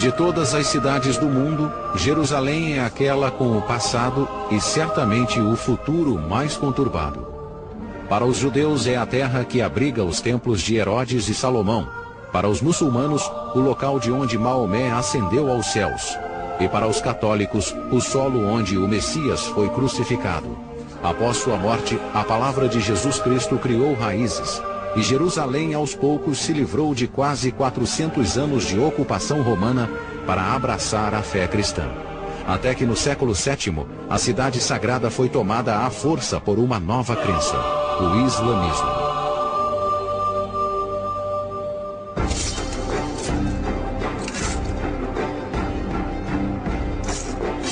De todas as cidades do mundo, Jerusalém é aquela com o passado e certamente o futuro mais conturbado. Para os judeus é a terra que abriga os templos de Herodes e Salomão. Para os muçulmanos, o local de onde Maomé ascendeu aos céus. E para os católicos, o solo onde o Messias foi crucificado. Após sua morte, a palavra de Jesus Cristo criou raízes. E Jerusalém aos poucos se livrou de quase 400 anos de ocupação romana para abraçar a fé cristã. Até que no século VII, a cidade sagrada foi tomada à força por uma nova crença, o islamismo.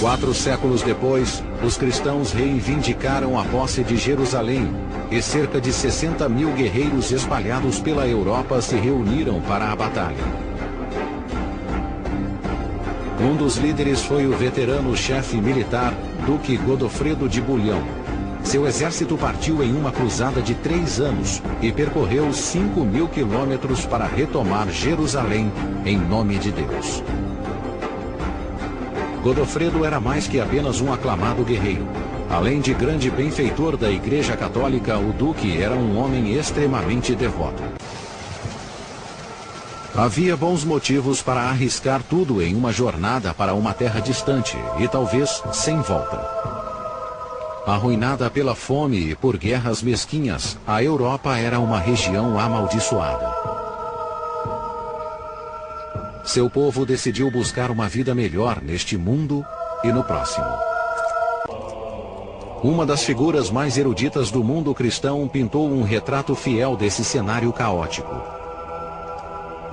Quatro séculos depois, os cristãos reivindicaram a posse de Jerusalém e cerca de 60 mil guerreiros espalhados pela Europa se reuniram para a batalha. Um dos líderes foi o veterano chefe militar, Duque Godofredo de Bouillon. Seu exército partiu em uma cruzada de 3 anos e percorreu 5.000 quilômetros para retomar Jerusalém em nome de Deus. Godofredo era mais que apenas um aclamado guerreiro. Além de grande benfeitor da Igreja Católica, o Duque era um homem extremamente devoto. Havia bons motivos para arriscar tudo em uma jornada para uma terra distante e talvez sem volta. Arruinada pela fome e por guerras mesquinhas, a Europa era uma região amaldiçoada. Seu povo decidiu buscar uma vida melhor neste mundo e no próximo. Uma das figuras mais eruditas do mundo cristão pintou um retrato fiel desse cenário caótico.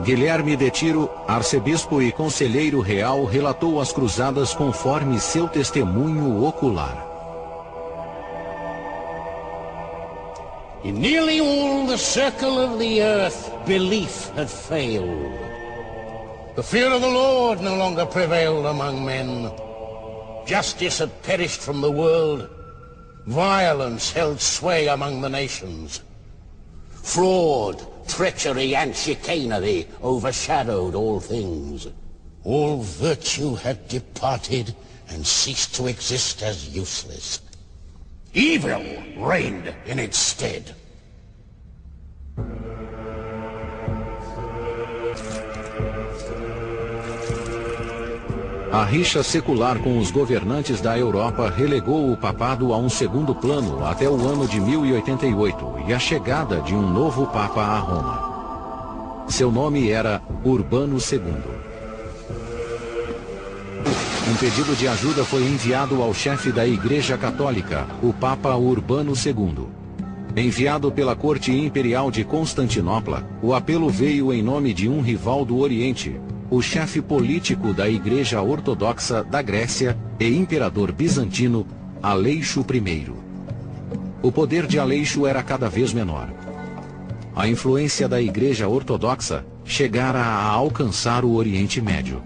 Guilherme de Tiro, arcebispo e conselheiro real, relatou as cruzadas conforme seu testemunho ocular. In nearly all the circle of the earth, belief had failed. The fear of the Lord no longer prevailed among men. Justice had perished from the world. Violence held sway among the nations. Fraud, treachery, and chicanery overshadowed all things. All virtue had departed and ceased to exist as useless. Evil reigned in its stead. A rixa secular com os governantes da Europa relegou o papado a um segundo plano até o ano de 1088 e a chegada de um novo papa a Roma. Seu nome era Urbano II. Um pedido de ajuda foi enviado ao chefe da Igreja Católica, o Papa Urbano II. Enviado pela Corte Imperial de Constantinopla, o apelo veio em nome de um rival do Oriente, o chefe político da Igreja Ortodoxa da Grécia e imperador bizantino, Aleixo I. O poder de Aleixo era cada vez menor. A influência da Igreja Ortodoxa chegara a alcançar o Oriente Médio.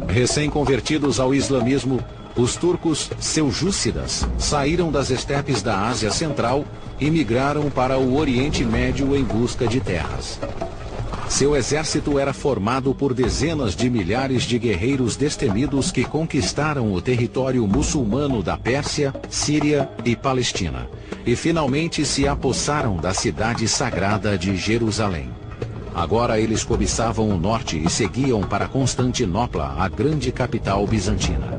Recém-convertidos ao islamismo, os turcos seljúcidas saíram das estepes da Ásia Central e migraram para o Oriente Médio em busca de terras. Seu exército era formado por dezenas de milhares de guerreiros destemidos que conquistaram o território muçulmano da Pérsia, Síria e Palestina, e finalmente se apossaram da cidade sagrada de Jerusalém. Agora eles cobiçavam o norte e seguiam para Constantinopla, a grande capital bizantina.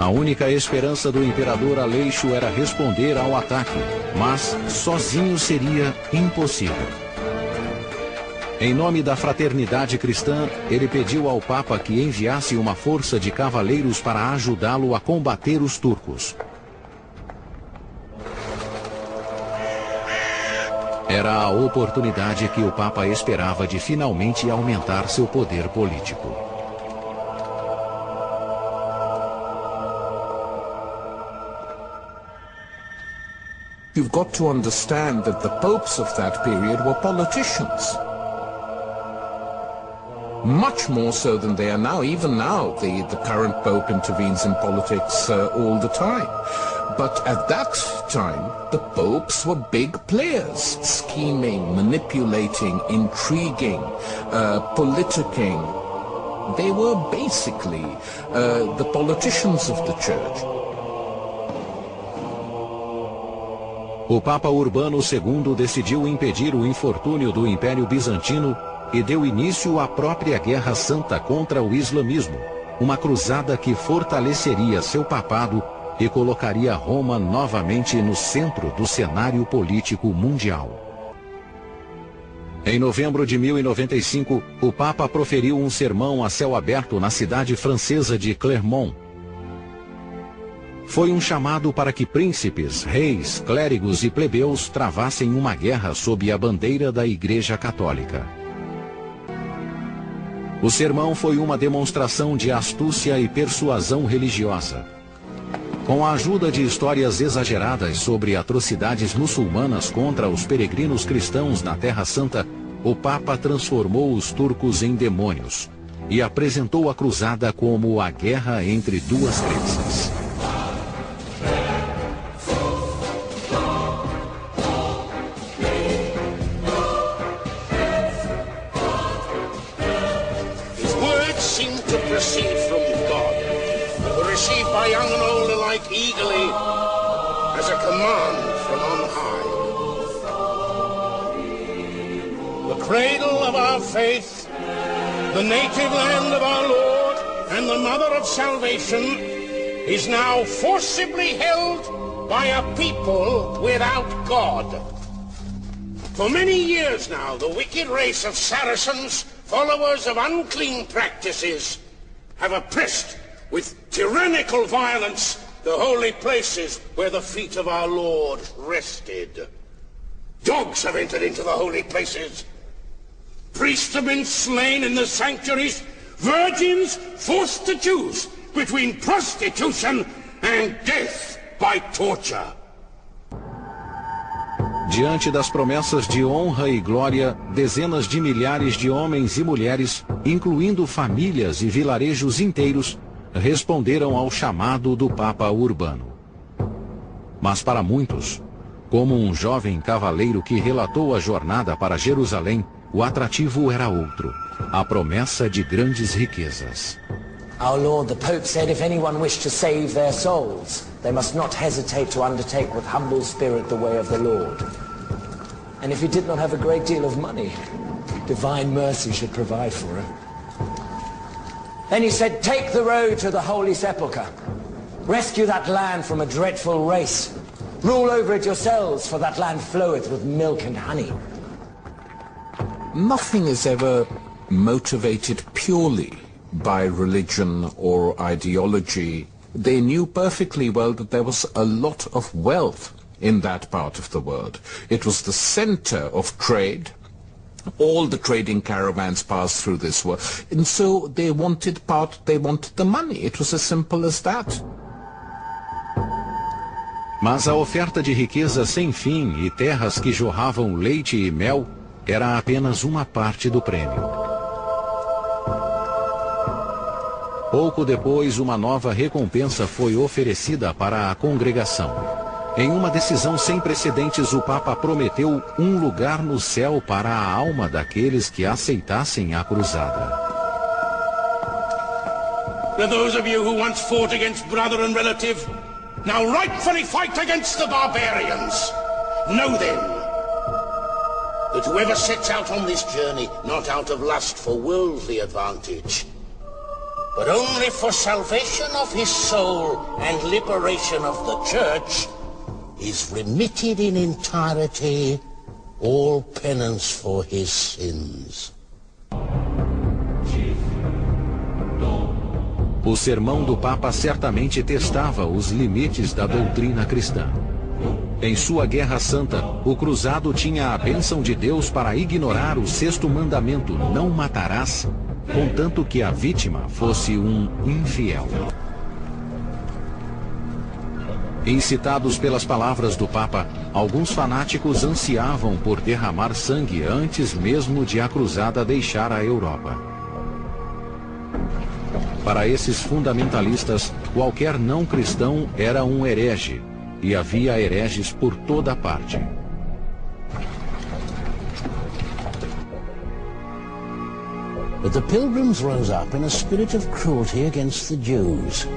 A única esperança do imperador Aleixo era responder ao ataque, mas sozinho seria impossível. Em nome da fraternidade cristã, ele pediu ao Papa que enviasse uma força de cavaleiros para ajudá-lo a combater os turcos. Era a oportunidade que o Papa esperava de finalmente aumentar seu poder político. You've got to understand that the popes of that period were politicians. Much more so than they are now. Even now, the current pope intervenes in politics all the time. But at that time, the popes were big players, scheming, manipulating, intriguing, politicking. They were basically the politicians of the church. O Papa Urbano II decidiu impedir o infortúnio do Império Bizantino e deu início à própria Guerra Santa contra o islamismo, uma cruzada que fortaleceria seu papado e colocaria Roma novamente no centro do cenário político mundial. Em novembro de 1095, o Papa proferiu um sermão a céu aberto na cidade francesa de Clermont. Foi um chamado para que príncipes, reis, clérigos e plebeus travassem uma guerra sob a bandeira da Igreja Católica. O sermão foi uma demonstração de astúcia e persuasão religiosa. Com a ajuda de histórias exageradas sobre atrocidades muçulmanas contra os peregrinos cristãos na Terra Santa, o Papa transformou os turcos em demônios e apresentou a cruzada como a guerra entre duas crenças. By young and old alike eagerly as a command from on high. The cradle of our faith, the native land of our Lord and the mother of salvation is now forcibly held by a people without God. For many years now, the wicked race of Saracens, followers of unclean practices, have oppressed with tyrannical violence the holy places where the feet of our Lord rested. Dogs have entered into the holy places. Priests have been slain in the sanctuaries. Virgins forced to choose between prostitution and death by torture. Diante das promessas de honra e glória, dezenas de milhares de homens e mulheres, incluindo famílias e vilarejos inteiros, responderam ao chamado do Papa Urbano. Mas para muitos, como um jovem cavaleiro que relatou a jornada para Jerusalém, o atrativo era outro, a promessa de grandes riquezas. Our Lord, the Pope said if anyone wished to save their souls, they must not hesitate to undertake with humble spirit the way of the Lord. And if he did not have a great deal of money, divine mercy should provide for him. Then he said, take the road to the Holy Sepulchre. Rescue that land from a dreadful race. Rule over it yourselves, for that land floweth with milk and honey. Nothing is ever motivated purely by religion or ideology. They knew perfectly well that there was a lot of wealth in that part of the world. It was the center of trade. All the trading caravans passed through this world. And so they wanted the money. It was as simple as that. Mas a oferta de riqueza sem fim e terras que jorravam leite e mel era apenas uma parte do prêmio. Pouco depois, uma nova recompensa foi oferecida para a congregação. Em uma decisão sem precedentes, o Papa prometeu um lugar no céu para a alma daqueles que aceitassem a cruzada. To those of you who once fought against brother and relative, now rightfully fight against the barbarians. Know then that whoever sets out on this journey, not out of lust for worldly advantage, but only for salvation of his soul and liberation of the church, is remitted in entirety all penance for his sins. O sermão do Papa certamente testava os limites da doutrina cristã. Em sua Guerra Santa, o cruzado tinha a bênção de Deus para ignorar o sexto mandamento, não matarás, contanto que a vítima fosse um infiel. Incitados pelas palavras do Papa, alguns fanáticos ansiavam por derramar sangue antes mesmo de a cruzada deixar a Europa. Para esses fundamentalistas, qualquer não cristão era um herege, e havia hereges por toda parte. But the Pilgrims rose up in a spirit of cruelty against the Jews.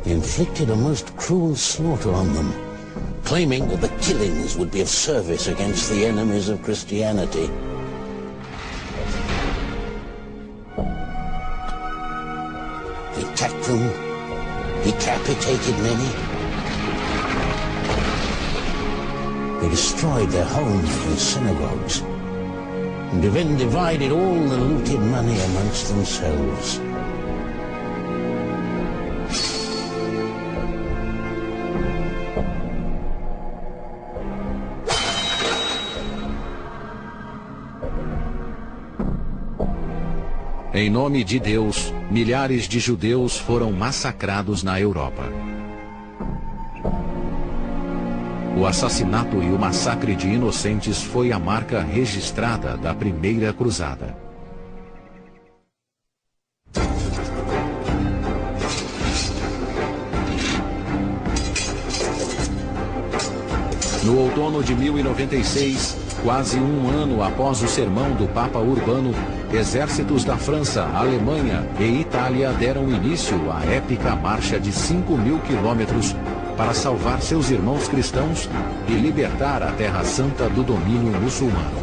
They inflicted a most cruel slaughter on them, claiming that the killings would be of service against the enemies of Christianity. He attacked them, decapitated many. They destroyed their homes and synagogues, and then divided all the looted money amongst themselves. Em nome de Deus, milhares de judeus foram massacrados na Europa. O assassinato e o massacre de inocentes foi a marca registrada da Primeira Cruzada. No outono de 1096, quase um ano após o sermão do Papa Urbano, exércitos da França, Alemanha e Itália deram início à épica marcha de 5.000 quilômetros para salvar seus irmãos cristãos e libertar a Terra Santa do domínio muçulmano.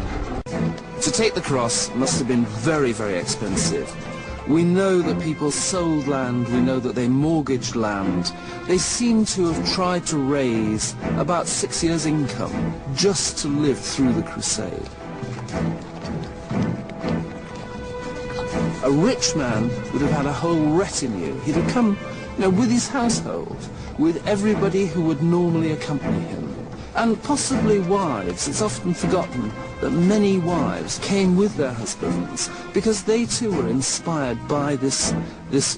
To take the cross must have been very, very expensive. We know that people sold land, we know that they mortgaged land. They seem to have tried to raise about 6 years' income just to live through the crusade. A rich man would have had a whole retinue. He'd have come, with his household, with everybody who would normally accompany him. And possibly wives. It's often forgotten that many wives came with their husbands because they too were inspired by this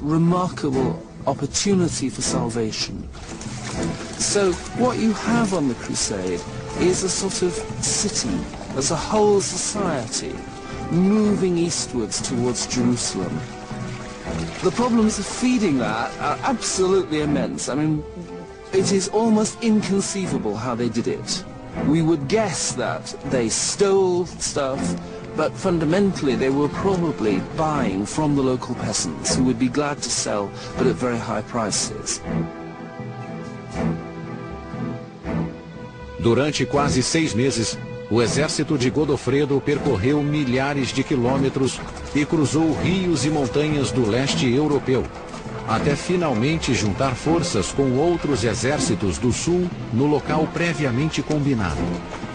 remarkable opportunity for salvation. So what you have on the crusade is a sort of city, as a whole society, moving eastwards towards Jerusalem. The problems of feeding that are absolutely immense. I mean, it is almost inconceivable how they did it. We would guess that they stole stuff, but fundamentally they were probably buying from the local peasants who would be glad to sell, but at very high prices. Durante quase 6 meses, o exército de Godofredo percorreu milhares de quilômetros e cruzou rios e montanhas do leste europeu, até finalmente juntar forças com outros exércitos do sul no local previamente combinado,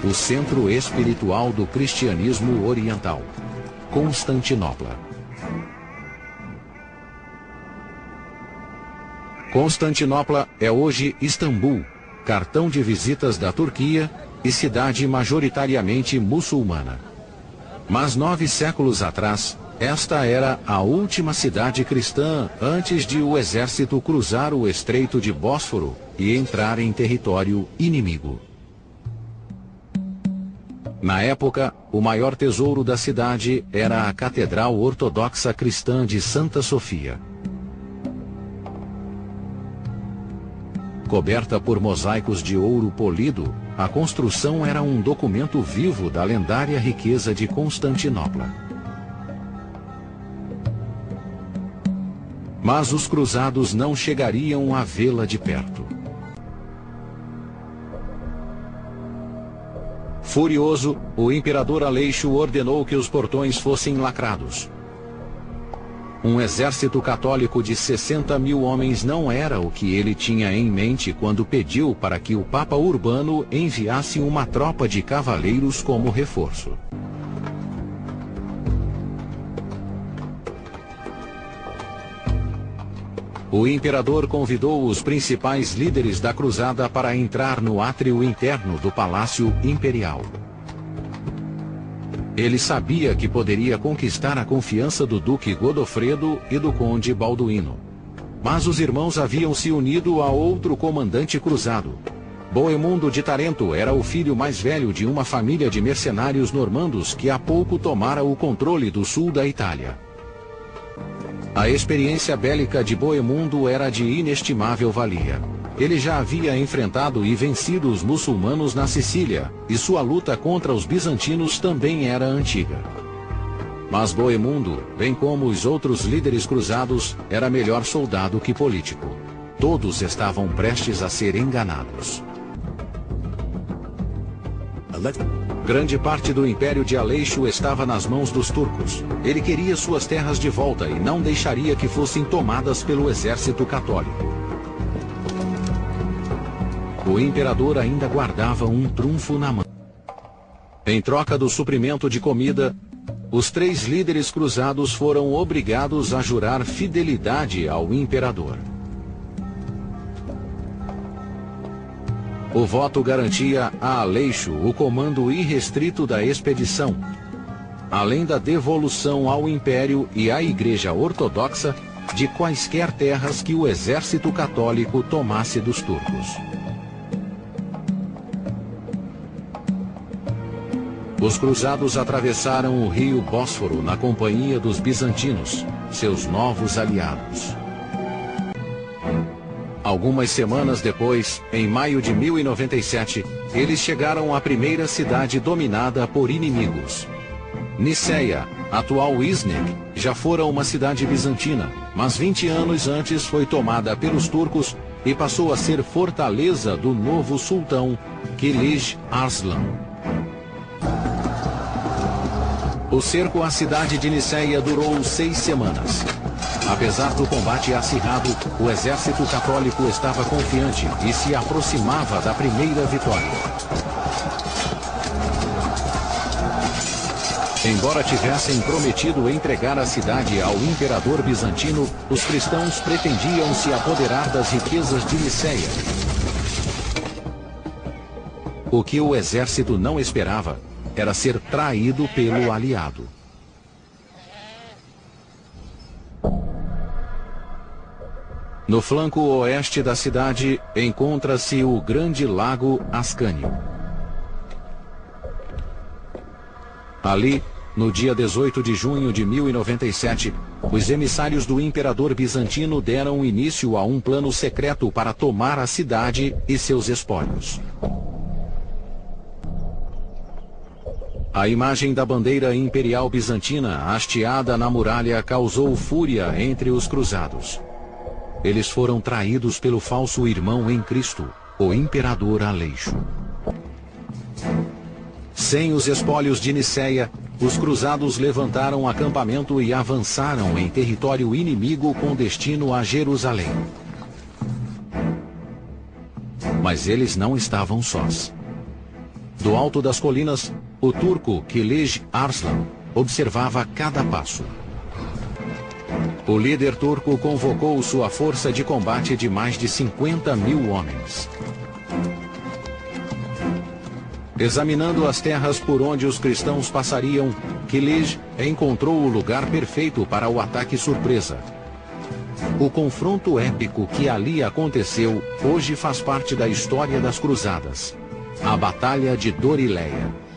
o centro espiritual do cristianismo oriental, Constantinopla. Constantinopla é hoje Istambul, cartão de visitas da Turquia e cidade majoritariamente muçulmana. Mas 9 séculos atrás, esta era a última cidade cristã antes de o exército cruzar o Estreito de Bósforo e entrar em território inimigo. Na época, o maior tesouro da cidade era a Catedral Ortodoxa Cristã de Santa Sofia. Coberta por mosaicos de ouro polido, a construção era um documento vivo da lendária riqueza de Constantinopla. Mas os cruzados não chegariam a vê-la de perto. Furioso, o imperador Aleixo ordenou que os portões fossem lacrados. Um exército católico de 60.000 homens não era o que ele tinha em mente quando pediu para que o Papa Urbano enviasse uma tropa de cavaleiros como reforço. O imperador convidou os principais líderes da cruzada para entrar no átrio interno do Palácio Imperial. Ele sabia que poderia conquistar a confiança do Duque Godofredo e do Conde Balduíno. Mas os irmãos haviam se unido a outro comandante cruzado. Boemundo de Tarento era o filho mais velho de uma família de mercenários normandos que há pouco tomara o controle do sul da Itália. A experiência bélica de Boemundo era de inestimável valia. Ele já havia enfrentado e vencido os muçulmanos na Sicília, e sua luta contra os bizantinos também era antiga. Mas Bohemundo, bem como os outros líderes cruzados, era melhor soldado que político. Todos estavam prestes a ser enganados. Grande parte do Império de Aleixo estava nas mãos dos turcos. Ele queria suas terras de volta e não deixaria que fossem tomadas pelo exército católico. O imperador ainda guardava um trunfo na mão. Em troca do suprimento de comida, os 3 líderes cruzados foram obrigados a jurar fidelidade ao imperador. O voto garantia a Aleixo o comando irrestrito da expedição, além da devolução ao Império e à Igreja Ortodoxa de quaisquer terras que o exército católico tomasse dos turcos. Os cruzados atravessaram o rio Bósforo na companhia dos bizantinos, seus novos aliados. Algumas semanas depois, em maio de 1097, eles chegaram à primeira cidade dominada por inimigos. Niceia, atual Iznik, já fora uma cidade bizantina, mas 20 anos antes foi tomada pelos turcos e passou a ser fortaleza do novo sultão, Kilij Arslan. O cerco à cidade de Niceia durou 6 semanas. Apesar do combate acirrado, o exército católico estava confiante e se aproximava da primeira vitória. Embora tivessem prometido entregar a cidade ao imperador bizantino, os cristãos pretendiam se apoderar das riquezas de Niceia. O que o exército não esperava era ser traído pelo aliado. No flanco oeste da cidade encontra-se o grande lago Ascânio. Ali, no dia 18 de junho de 1097, os emissários do imperador bizantino deram início a um plano secreto para tomar a cidade e seus espólios. A imagem da bandeira imperial bizantina hasteada na muralha causou fúria entre os cruzados. Eles foram traídos pelo falso irmão em Cristo, o imperador Aleixo. Sem os espólios de Niceia, os cruzados levantaram acampamento e avançaram em território inimigo com destino a Jerusalém. Mas eles não estavam sós. Do alto das colinas, o turco Kilij Arslan observava cada passo. O líder turco convocou sua força de combate de mais de 50.000 homens. Examinando as terras por onde os cristãos passariam, Kilij encontrou o lugar perfeito para o ataque surpresa. O confronto épico que ali aconteceu hoje faz parte da história das cruzadas. A Batalha de Dorileia.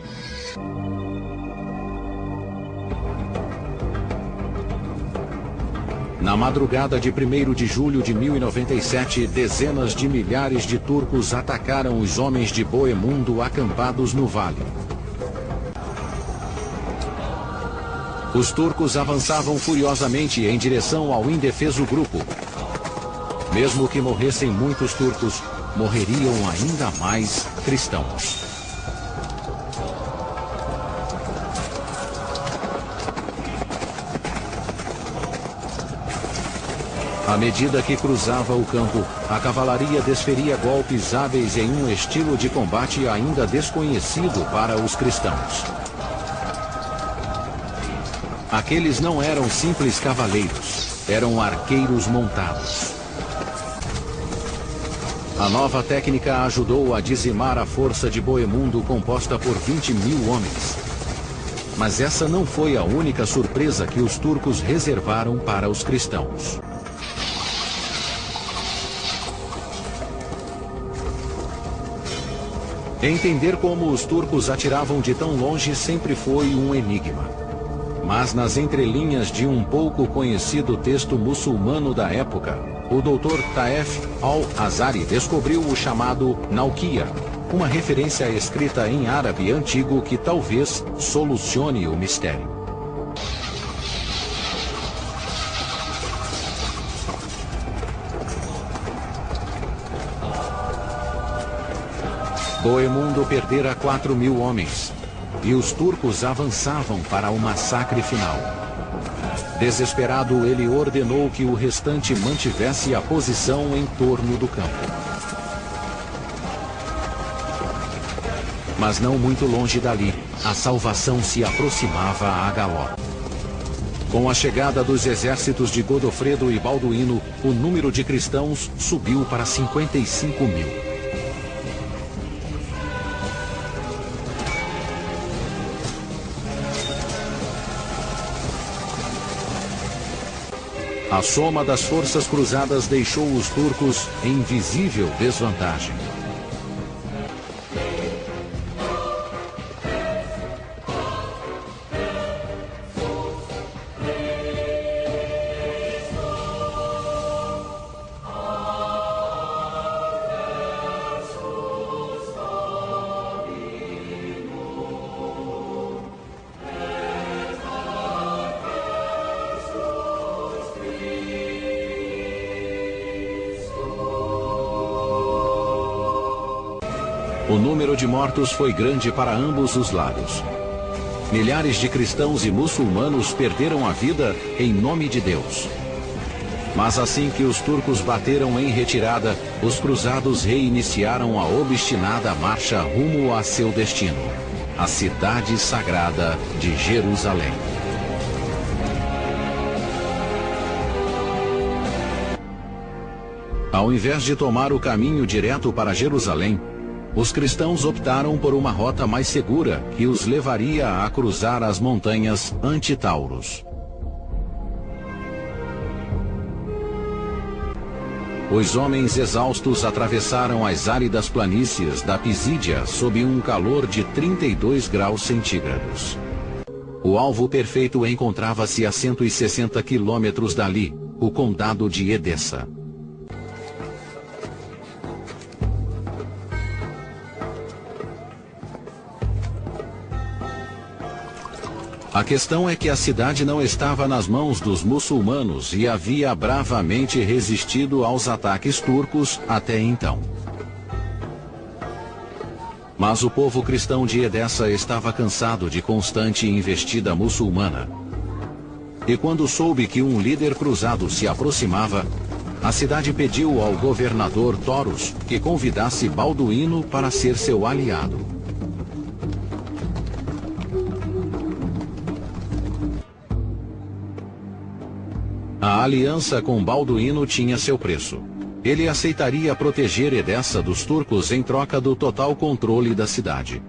Na madrugada de 1º de julho de 1097, dezenas de milhares de turcos atacaram os homens de Bohemundo acampados no vale. Os turcos avançavam furiosamente em direção ao indefeso grupo. Mesmo que morressem muitos turcos, morreriam ainda mais cristãos. À medida que cruzava o campo, a cavalaria desferia golpes hábeis em um estilo de combate ainda desconhecido para os cristãos. Aqueles não eram simples cavaleiros, eram arqueiros montados. A nova técnica ajudou a dizimar a força de Bohemundo composta por 20.000 homens. Mas essa não foi a única surpresa que os turcos reservaram para os cristãos. Entender como os turcos atiravam de tão longe sempre foi um enigma. Mas nas entrelinhas de um pouco conhecido texto muçulmano da época, o Dr. Taef al-Azari descobriu o chamado Naukia, uma referência escrita em árabe antigo que talvez solucione o mistério. Bohemundo perdera 4.000 homens, e os turcos avançavam para o massacre final. Desesperado, ele ordenou que o restante mantivesse a posição em torno do campo. Mas não muito longe dali, a salvação se aproximava a galope. Com a chegada dos exércitos de Godofredo e Balduíno, o número de cristãos subiu para 55.000. A soma das forças cruzadas deixou os turcos em visível desvantagem. O número de mortos foi grande para ambos os lados. Milhares de cristãos e muçulmanos perderam a vida em nome de Deus. Mas assim que os turcos bateram em retirada, os cruzados reiniciaram a obstinada marcha rumo a seu destino, a cidade sagrada de Jerusalém. Ao invés de tomar o caminho direto para Jerusalém, os cristãos optaram por uma rota mais segura que os levaria a cruzar as montanhas Antitauros. Os homens exaustos atravessaram as áridas planícies da Pisídia sob um calor de 32 graus centígrados. O alvo perfeito encontrava-se a 160 quilômetros dali, o condado de Edessa. A questão é que a cidade não estava nas mãos dos muçulmanos e havia bravamente resistido aos ataques turcos até então. Mas o povo cristão de Edessa estava cansado de constante investida muçulmana. E quando soube que um líder cruzado se aproximava, a cidade pediu ao governador Toros que convidasse Balduíno para ser seu aliado. A aliança com Balduíno tinha seu preço. Ele aceitaria proteger Edessa dos turcos em troca do total controle da cidade.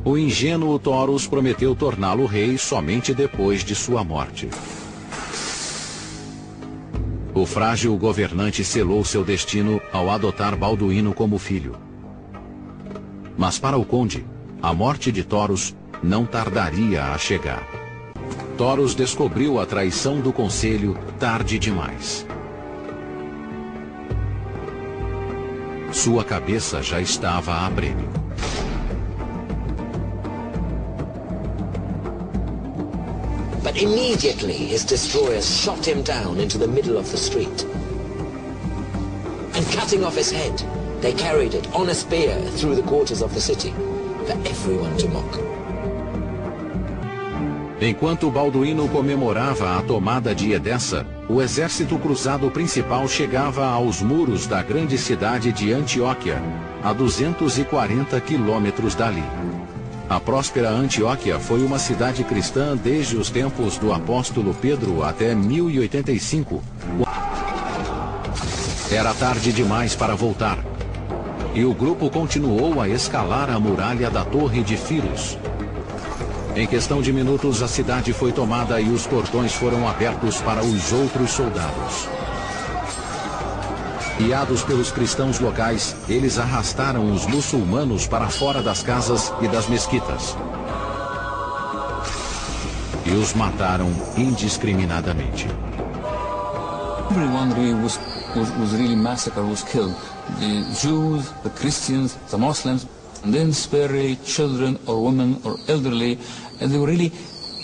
O ingênuo Toros prometeu torná-lo rei somente depois de sua morte. O frágil governante selou seu destino ao adotar Balduíno como filho. Mas para o conde, a morte de Toros não tardaria a chegar. Toros descobriu a traição do conselho tarde demais. Sua cabeça já estava a prêmio. But immediately his destroyers shot him down into the middle of the street. And cutting off his head, they carried it on a spear through the quarters of the city for everyone to mock. Enquanto Balduíno comemorava a tomada de Edessa, o exército cruzado principal chegava aos muros da grande cidade de Antioquia, a 240 quilômetros dali. A próspera Antioquia foi uma cidade cristã desde os tempos do apóstolo Pedro até 1085. Era tarde demais para voltar, e o grupo continuou a escalar a muralha da Torre de Firos. Em questão de minutos, a cidade foi tomada e os portões foram abertos para os outros soldados. Guiados pelos cristãos locais, eles arrastaram os muçulmanos para fora das casas e das mesquitas. E os mataram indiscriminadamente. Everyone really was really massacred, was killed. The Jews, the Christians, the Muslims, and then spare children or women or elderly, and they were really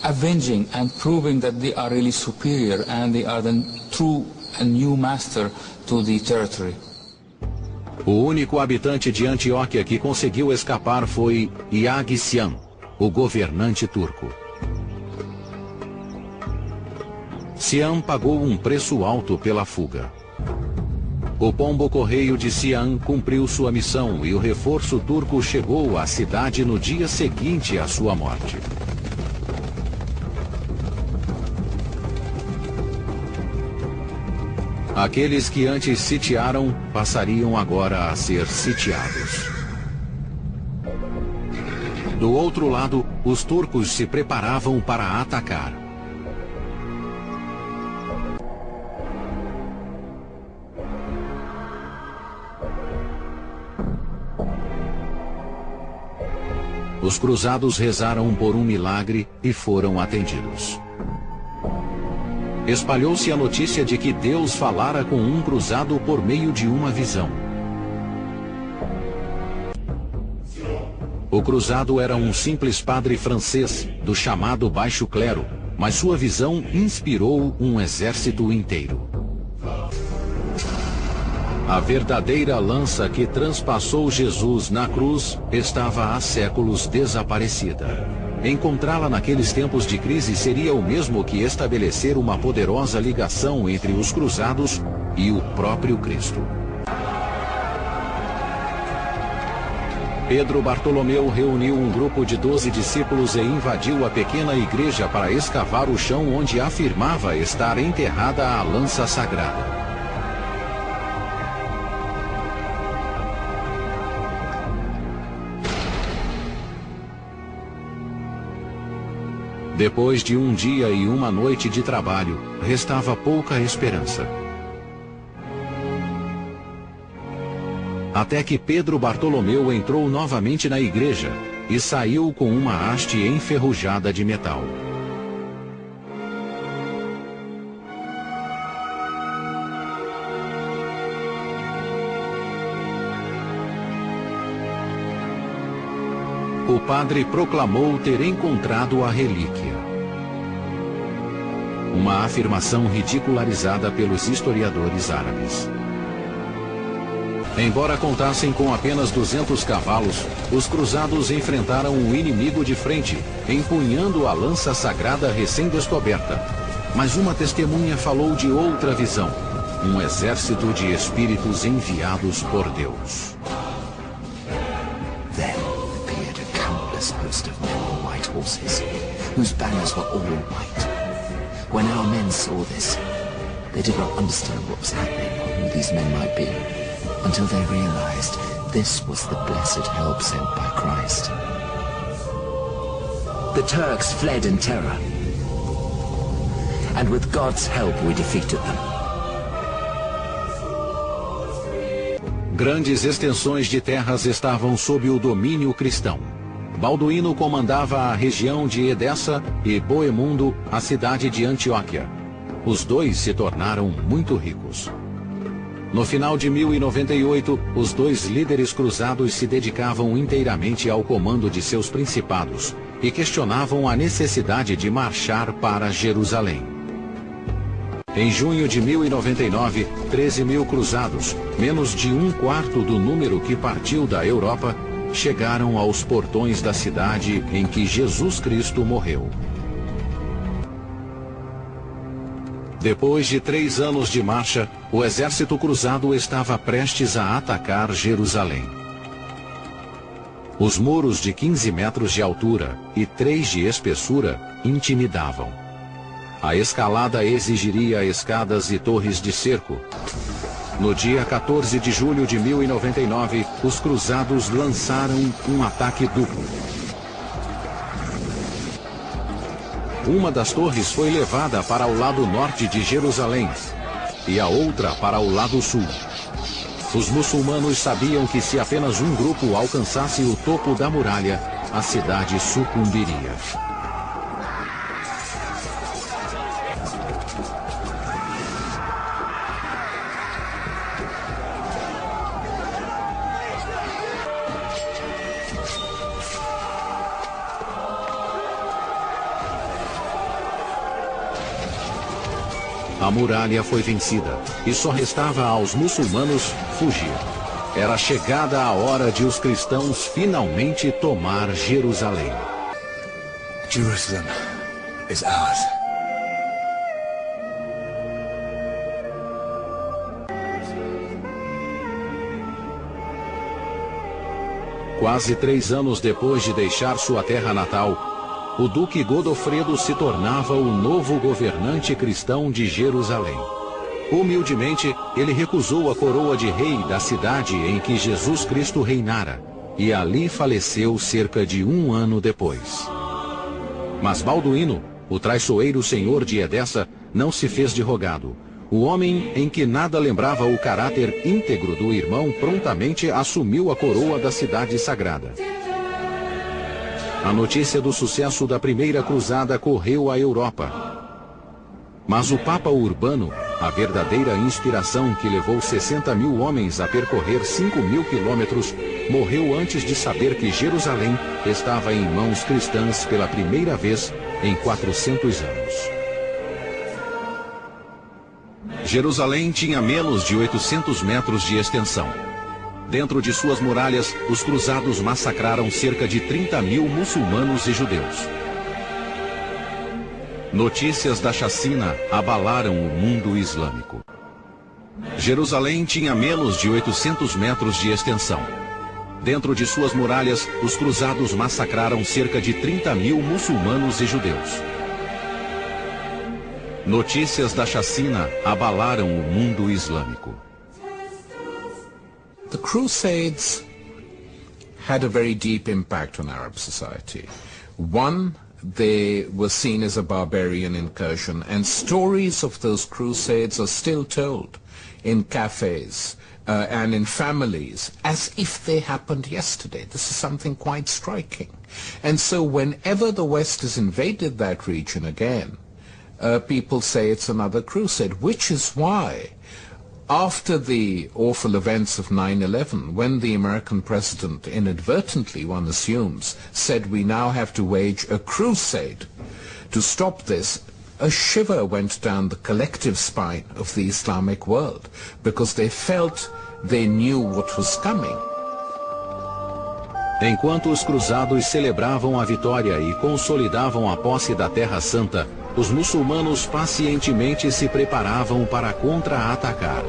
avenging and proving that they are really superior and they are the true and new master to the territory. O único habitante de Antioquia que conseguiu escapar foi Iagisyan, o governante turco. Siam pagou um preço alto pela fuga. O pombo-correio de Siam cumpriu sua missão e o reforço turco chegou à cidade no dia seguinte à sua morte. Aqueles que antes sitiaram passariam agora a ser sitiados. Do outro lado, os turcos se preparavam para atacar. Os cruzados rezaram por um milagre e foram atendidos. Espalhou-se a notícia de que Deus falara com um cruzado por meio de uma visão. O cruzado era um simples padre francês, do chamado baixo clero, mas sua visão inspirou um exército inteiro. A verdadeira lança que transpassou Jesus na cruz estava há séculos desaparecida. Encontrá-la naqueles tempos de crise seria o mesmo que estabelecer uma poderosa ligação entre os cruzados e o próprio Cristo. Pedro Bartolomeu reuniu um grupo de 12 discípulos e invadiu a pequena igreja para escavar o chão onde afirmava estar enterrada a lança sagrada. Depois de um dia e uma noite de trabalho, restava pouca esperança. Até que Pedro Bartolomeu entrou novamente na igreja e saiu com uma haste enferrujada de metal. O padre proclamou ter encontrado a relíquia. Uma afirmação ridicularizada pelos historiadores árabes. Embora contassem com apenas 200 cavalos, os cruzados enfrentaram o inimigo de frente, empunhando a lança sagrada recém-descoberta. Mas uma testemunha falou de outra visão, um exército de espíritos enviados por Deus. Host of men on white horses, whose banners were all white. When our men saw this, they did not understand what was happening or who these men might be, until they realized this was the blessed help sent by Christ. The Turks fled in terror, and with God's help we defeated them. Grandes extensões de terras estavam sob o domínio cristão. Balduíno comandava a região de Edessa e Boemundo a cidade de Antioquia. Os dois se tornaram muito ricos. No final de 1098, os dois líderes cruzados se dedicavam inteiramente ao comando de seus principados e questionavam a necessidade de marchar para Jerusalém. Em junho de 1099, 13 mil cruzados, menos de um quarto do número que partiu da Europa, chegaram aos portões da cidade em que Jesus Cristo morreu. Depois de 3 anos de marcha, o exército cruzado estava prestes a atacar Jerusalém. Os muros de 15 metros de altura e 3 de espessura intimidavam. A escalada exigiria escadas e torres de cerco. No dia 14 de julho de 1099, os cruzados lançaram um ataque duplo. Uma das torres foi levada para o lado norte de Jerusalém e a outra para o lado sul. Os muçulmanos sabiam que se apenas um grupo alcançasse o topo da muralha, a cidade sucumbiria. A muralha foi vencida e só restava aos muçulmanos fugir. Era chegada a hora de os cristãos finalmente tomar Jerusalém. Jerusalem is ours. Quase 3 anos depois de deixar sua terra natal, o Duque Godofredo se tornava o novo governante cristão de Jerusalém. Humildemente, ele recusou a coroa de rei da cidade em que Jesus Cristo reinara, e ali faleceu cerca de 1 ano depois. Mas Balduíno, o traiçoeiro senhor de Edessa, não se fez de rogado. O homem em que nada lembrava o caráter íntegro do irmão prontamente assumiu a coroa da cidade sagrada. A notícia do sucesso da primeira cruzada correu à Europa. Mas o Papa Urbano, a verdadeira inspiração que levou 60.000 homens a percorrer 5.000 quilômetros, morreu antes de saber que Jerusalém estava em mãos cristãs pela primeira vez em 400 anos. Jerusalém tinha menos de 800 metros de extensão. Dentro de suas muralhas, os cruzados massacraram cerca de 30.000 muçulmanos e judeus. Notícias da chacina abalaram o mundo islâmico. Jerusalém tinha menos de 800 metros de extensão. Dentro de suas muralhas, os cruzados massacraram cerca de 30.000 muçulmanos e judeus. Notícias da chacina abalaram o mundo islâmico. The Crusades had a very deep impact on Arab society. One, they were seen as a barbarian incursion, and stories of those crusades are still told in cafes and in families as if they happened yesterday. This is something quite striking. And so whenever the West has invaded that region again, people say it's another crusade, which is why after the awful events of 9/11, when the American president inadvertently, one assumes, said we now have to wage a crusade to stop this, a shiver went down the collective spine of the Islamic world, because they felt they knew what was coming. Enquanto os cruzados celebravam a vitória e consolidavam a posse da Terra Santa, os muçulmanos pacientemente se preparavam para contra-atacar.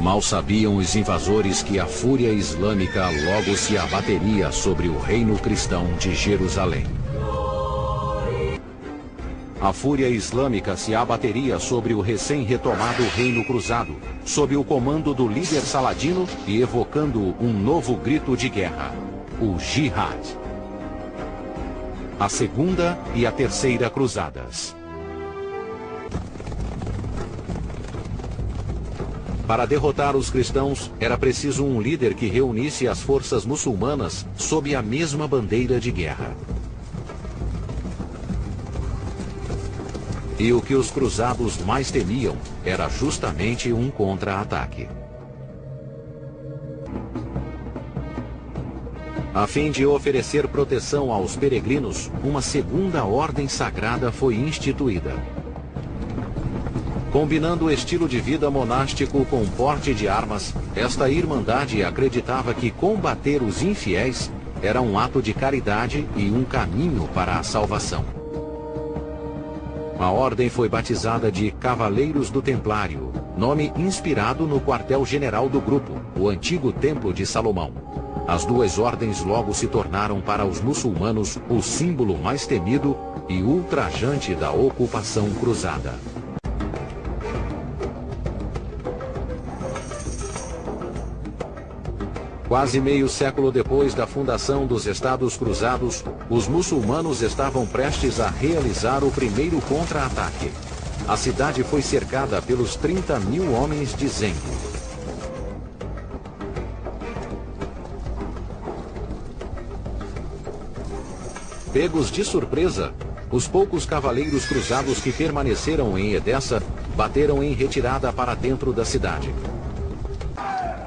Mal sabiam os invasores que a fúria islâmica logo se abateria sobre o reino cristão de Jerusalém. A fúria islâmica se abateria sobre o recém-retomado reino cruzado, sob o comando do líder Saladino e evocando um novo grito de guerra, o Jihad. A segunda e a terceira cruzadas. Para derrotar os cristãos, era preciso um líder que reunisse as forças muçulmanas sob a mesma bandeira de guerra. E o que os cruzados mais temiam era justamente um contra-ataque. A fim de oferecer proteção aos peregrinos, uma segunda ordem sagrada foi instituída. Combinando o estilo de vida monástico com porte de armas, esta irmandade acreditava que combater os infiéis era um ato de caridade e um caminho para a salvação. A ordem foi batizada de Cavaleiros do Templário, nome inspirado no quartel-general do grupo, o antigo Templo de Salomão. As duas ordens logo se tornaram para os muçulmanos o símbolo mais temido e ultrajante da ocupação cruzada. Quase meio século depois da fundação dos Estados Cruzados, os muçulmanos estavam prestes a realizar o primeiro contra-ataque. A cidade foi cercada pelos 30.000 homens de Zeng. Pegos de surpresa, os poucos cavaleiros cruzados que permaneceram em Edessa bateram em retirada para dentro da cidade.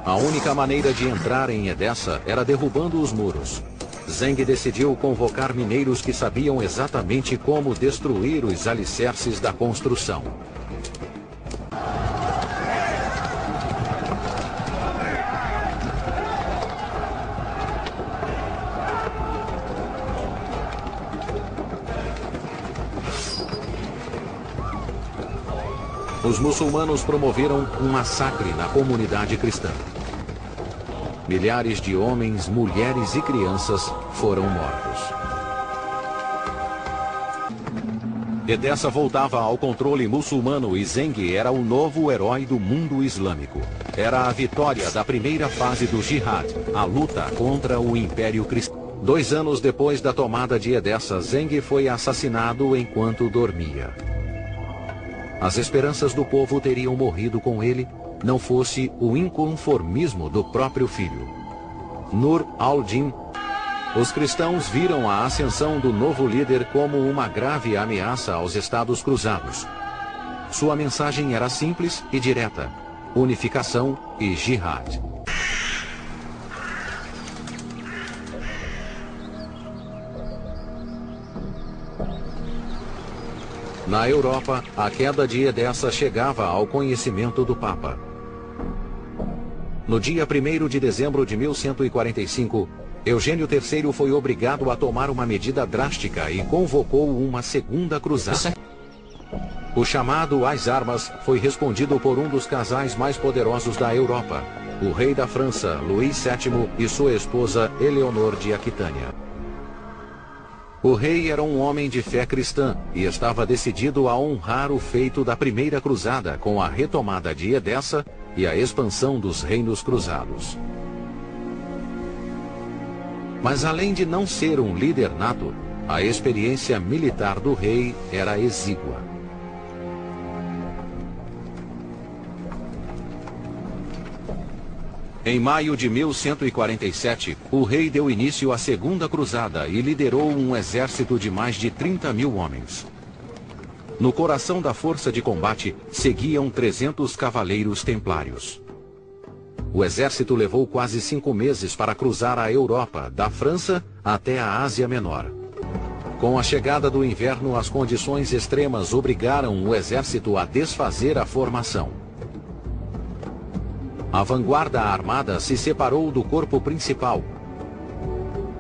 A única maneira de entrar em Edessa era derrubando os muros. Zeng decidiu convocar mineiros que sabiam exatamente como destruir os alicerces da construção. os muçulmanos promoveram um massacre na comunidade cristã. Milhares de homens, mulheres e crianças foram mortos. Edessa voltava ao controle muçulmano e Zenghi era o novo herói do mundo islâmico. Era a vitória da primeira fase do Jihad, a luta contra o Império Cristão. 2 anos depois da tomada de Edessa, Zenghi foi assassinado enquanto dormia. As esperanças do povo teriam morrido com ele, não fosse o inconformismo do próprio filho. Nur al-Din. Os cristãos viram a ascensão do novo líder como uma grave ameaça aos Estados Cruzados. Sua mensagem era simples e direta: unificação e jihad. Na Europa, a queda de Edessa chegava ao conhecimento do Papa. No dia 1º de dezembro de 1145, Eugênio III foi obrigado a tomar uma medida drástica e convocou uma segunda cruzada. O chamado às armas foi respondido por um dos casais mais poderosos da Europa, o rei da França, Luís VII, e sua esposa Eleonor de Aquitânia. O rei era um homem de fé cristã e estava decidido a honrar o feito da primeira cruzada com a retomada de Edessa e a expansão dos reinos cruzados. Mas além de não ser um líder nato, a experiência militar do rei era exígua. Em maio de 1147, o rei deu início à Segunda Cruzada e liderou um exército de mais de 30.000 homens. No coração da força de combate seguiam 300 cavaleiros templários. O exército levou quase 5 meses para cruzar a Europa, da França até a Ásia Menor. Com a chegada do inverno, as condições extremas obrigaram o exército a desfazer a formação. A vanguarda armada se separou do corpo principal.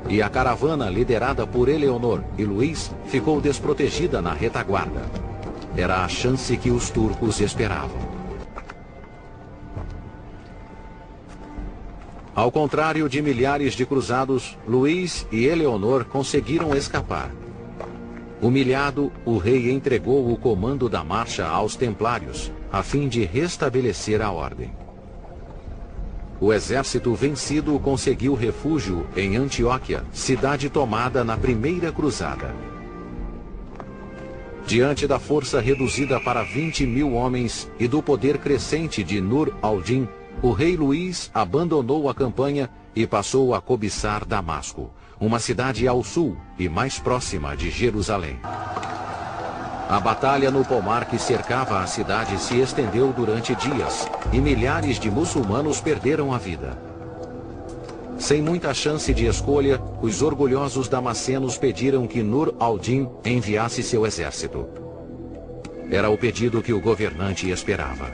E a caravana, liderada por Eleonor e Luís, ficou desprotegida na retaguarda. Era a chance que os turcos esperavam. Ao contrário de milhares de cruzados, Luís e Eleonor conseguiram escapar. Humilhado, o rei entregou o comando da marcha aos templários, a fim de restabelecer a ordem. O exército vencido conseguiu refúgio em Antioquia, cidade tomada na primeira cruzada. Diante da força reduzida para 20.000 homens e do poder crescente de Nur al-Din, o rei Luís abandonou a campanha e passou a cobiçar Damasco, uma cidade ao sul e mais próxima de Jerusalém. A batalha no pomar que cercava a cidade se estendeu durante dias e milhares de muçulmanos perderam a vida. Sem muita chance de escolha, os orgulhosos damascenos pediram que Nur al-Din enviasse seu exército. Era o pedido que o governante esperava.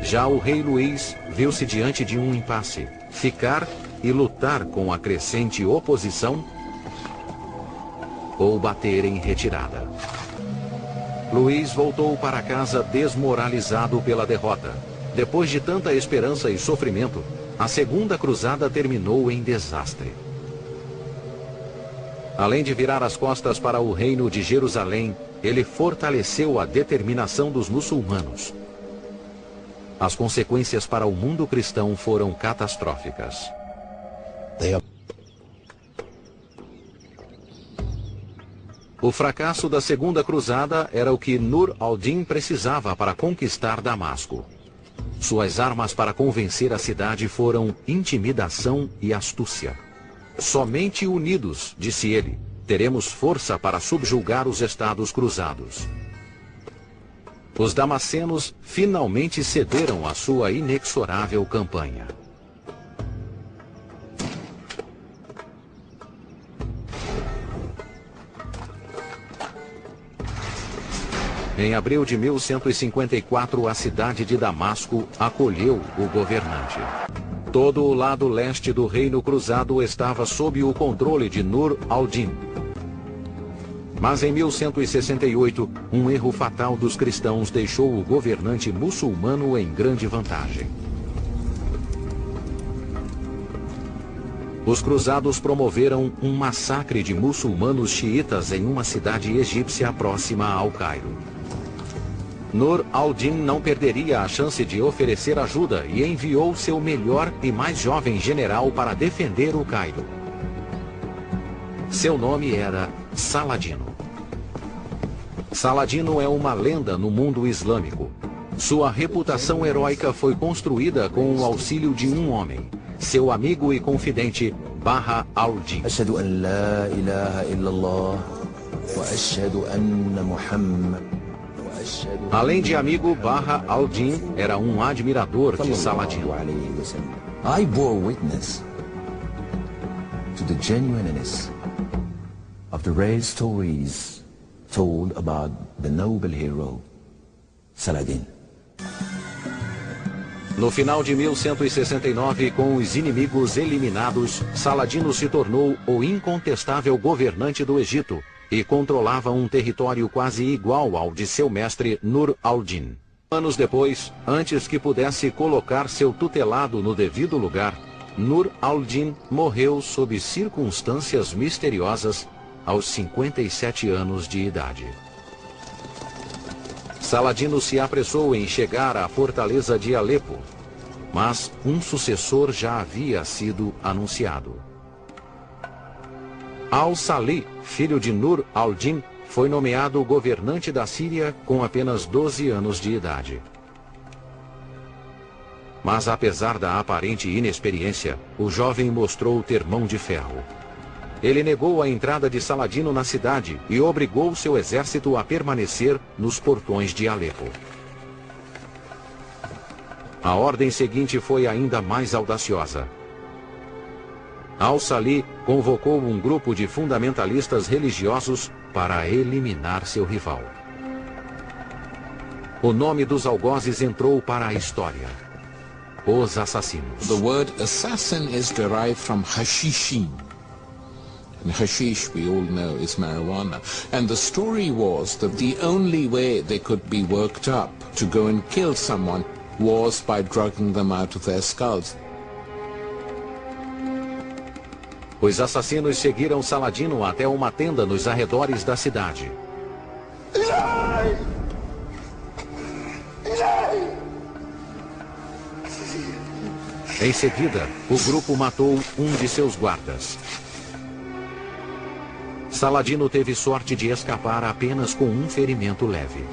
Já o rei Luís viu-se diante de um impasse: ficar e lutar com a crescente oposição ou bater em retirada. Luís voltou para casa desmoralizado pela derrota. Depois de tanta esperança e sofrimento, a Segunda Cruzada terminou em desastre. Além de virar as costas para o reino de Jerusalém, ele fortaleceu a determinação dos muçulmanos. As consequências para o mundo cristão foram catastróficas. O fracasso da Segunda Cruzada era o que Nur al-Din precisava para conquistar Damasco. Suas armas para convencer a cidade foram intimidação e astúcia. Somente unidos, disse ele, teremos força para subjugar os Estados Cruzados. Os damascenos finalmente cederam à sua inexorável campanha. Em abril de 1154, a cidade de Damasco acolheu o governante. Todo o lado leste do Reino Cruzado estava sob o controle de Nur al-Din. Mas em 1168, um erro fatal dos cristãos deixou o governante muçulmano em grande vantagem. Os cruzados promoveram um massacre de muçulmanos xiitas em uma cidade egípcia próxima ao Cairo. Nur al-Din não perderia a chance de oferecer ajuda e enviou seu melhor e mais jovem general para defender o Cairo. Seu nome era Saladino. Saladino é uma lenda no mundo islâmico. Sua reputação heróica foi construída com o auxílio de um homem, seu amigo e confidente Baha al-Din. Ashhadu an la ilaha illallah wa ashhadu anna Muhammad. Além de amigo, Baha al-Din era um admirador de Saladino. I bore witness to the genuineness of the rare stories told about the noble hero Saladin. No final de 1169, com os inimigos eliminados, Saladino se tornou o incontestável governante do Egito e controlava um território quase igual ao de seu mestre Nur al-Din. Anos depois, antes que pudesse colocar seu tutelado no devido lugar, Nur al-Din morreu sob circunstâncias misteriosas aos 57 anos de idade. Saladino se apressou em chegar à fortaleza de Alepo, mas um sucessor já havia sido anunciado. Al-Salih, filho de Nur al-Din, foi nomeado governante da Síria com apenas 12 anos de idade. Mas apesar da aparente inexperiência, o jovem mostrou ter mão de ferro. Ele negou a entrada de Saladino na cidade e obrigou seu exército a permanecer nos portões de Alepo. A ordem seguinte foi ainda mais audaciosa. Al-Salih convocou um grupo de fundamentalistas religiosos para eliminar seu rival. O nome dos algozes entrou para a história: os assassinos. The word assassin is derived from hashishin. And hashish, we all know, is marijuana. And the story was that the only way they could be worked up to go and kill someone was by drugging them out of their skulls. Os assassinos seguiram Saladino até uma tenda nos arredores da cidade. Em seguida, o grupo matou um de seus guardas. Saladino teve sorte de escapar apenas com um ferimento leve.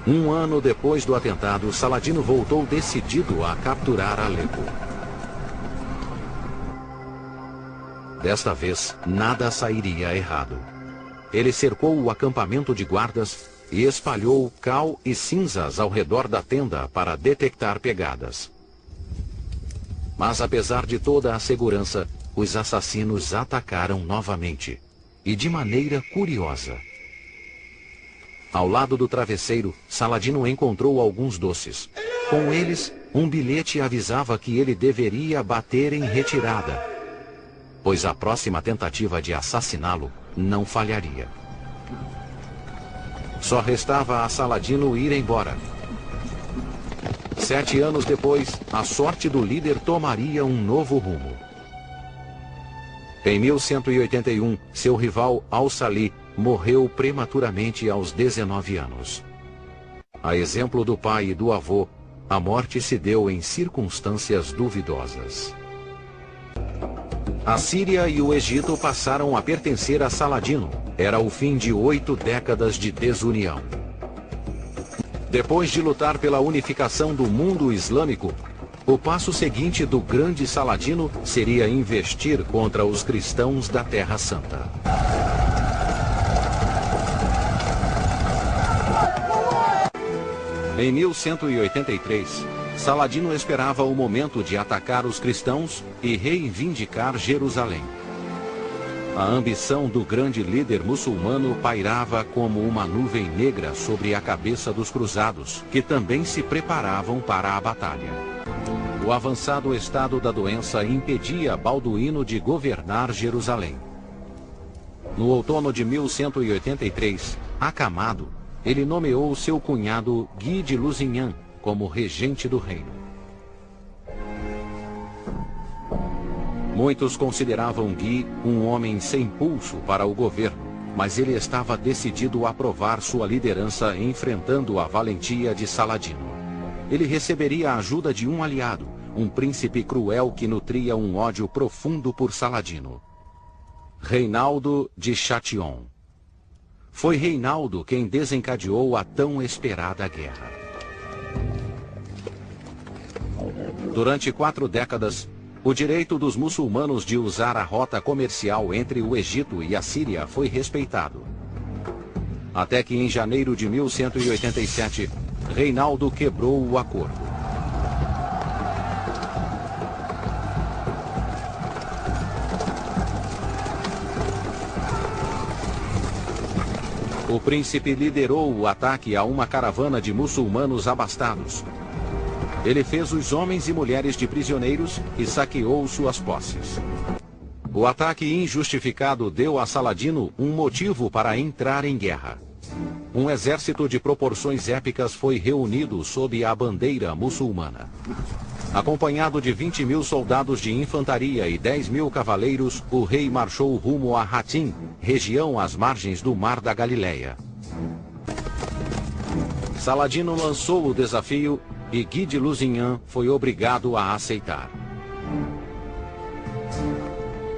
Um ano depois do atentado, Saladino voltou decidido a capturar Alepo. Desta vez, nada sairia errado. Ele cercou o acampamento de guardas e espalhou cal e cinzas ao redor da tenda para detectar pegadas. Mas apesar de toda a segurança, os assassinos atacaram novamente, e de maneira curiosa. Ao lado do travesseiro, Saladino encontrou alguns doces. Com eles, um bilhete avisava que ele deveria bater em retirada, pois a próxima tentativa de assassiná-lo não falharia. Só restava a Saladino ir embora. 7 anos depois, a sorte do líder tomaria um novo rumo. Em 1181, seu rival Al-Salih morreu prematuramente aos 19 anos. A exemplo do pai e do avô, a morte se deu em circunstâncias duvidosas. A Síria e o Egito passaram a pertencer a Saladino. Era o fim de 8 décadas de desunião. Depois de lutar pela unificação do mundo islâmico, o passo seguinte do grande Saladino seria investir contra os cristãos da Terra Santa. Em 1183, Saladino esperava o momento de atacar os cristãos e reivindicar Jerusalém. A ambição do grande líder muçulmano pairava como uma nuvem negra sobre a cabeça dos cruzados, que também se preparavam para a batalha. O avançado estado da doença impedia Balduíno de governar Jerusalém. No outono de 1183, acamado, ele nomeou seu cunhado Guy de Lusignan como regente do reino. Muitos consideravam Guy um homem sem pulso para o governo, mas ele estava decidido a provar sua liderança enfrentando a valentia de Saladino. Ele receberia a ajuda de um aliado, um príncipe cruel que nutria um ódio profundo por Saladino. Reinaldo de Châtillon. Foi Reinaldo quem desencadeou a tão esperada guerra. Durante 4 décadas, o direito dos muçulmanos de usar a rota comercial entre o Egito e a Síria foi respeitado. Até que em janeiro de 1187, Reinaldo quebrou o acordo. O príncipe liderou o ataque a uma caravana de muçulmanos abastados. Ele fez os homens e mulheres de prisioneiros e saqueou suas posses. O ataque injustificado deu a Saladino um motivo para entrar em guerra. Um exército de proporções épicas foi reunido sob a bandeira muçulmana. Acompanhado de 20.000 soldados de infantaria e 10.000 cavaleiros, o rei marchou rumo a Hatim, região às margens do Mar da Galileia. Saladino lançou o desafio e Guy de Lusignan foi obrigado a aceitar.